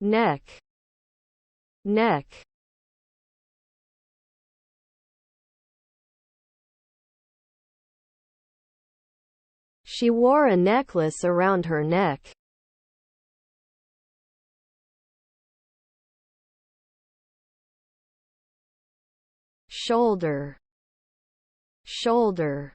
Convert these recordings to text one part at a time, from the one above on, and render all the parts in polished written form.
neck, neck. She wore a necklace around her neck. Shoulder, shoulder.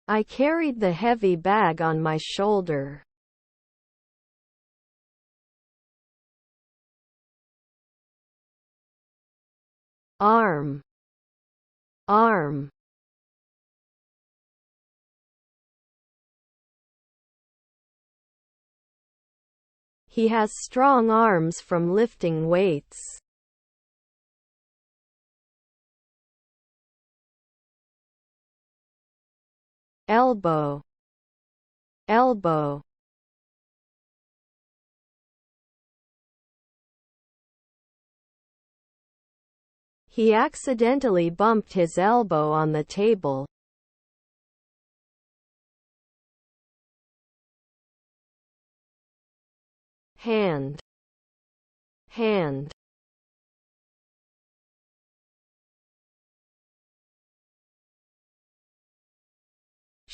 I carried the heavy bag on my shoulder. Arm, arm. He has strong arms from lifting weights. Elbow, elbow. He accidentally bumped his elbow on the table. Hand, hand.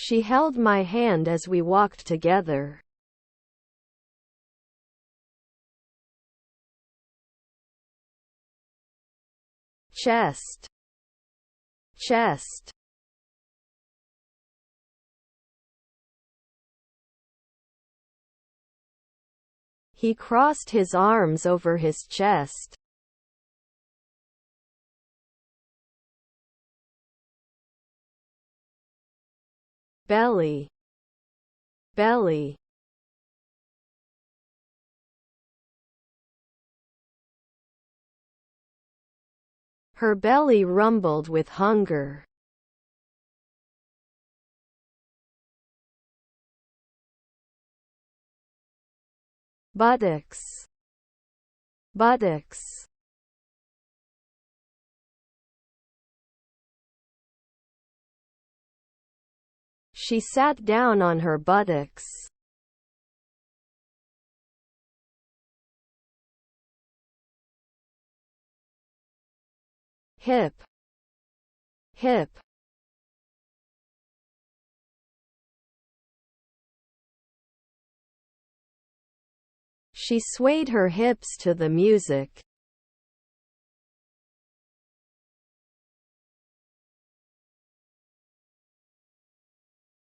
She held my hand as we walked together. Chest, chest. He crossed his arms over his chest. Belly, belly. Her belly rumbled with hunger. Buttocks, buttocks. She sat down on her buttocks. Hip, hip. She swayed her hips to the music.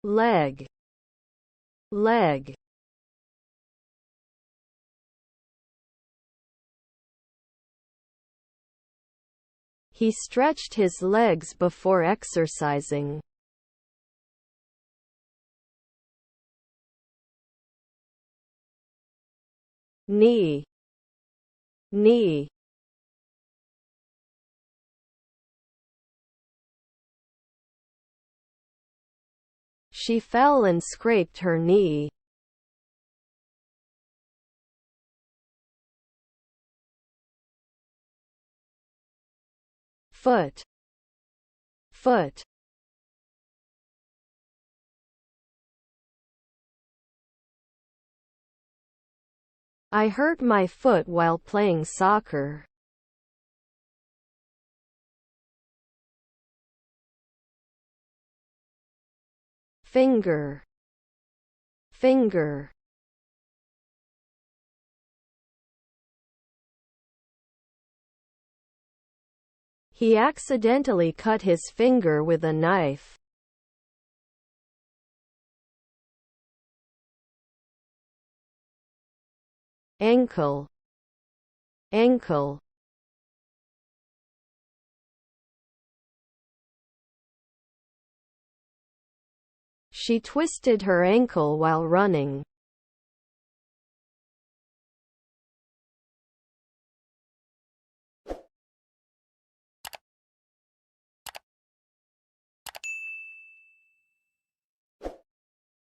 Leg, leg. He stretched his legs before exercising. Knee, knee. She fell and scraped her knee. Foot, foot. I hurt my foot while playing soccer. Finger, finger. He accidentally cut his finger with a knife. Ankle, ankle. She twisted her ankle while running.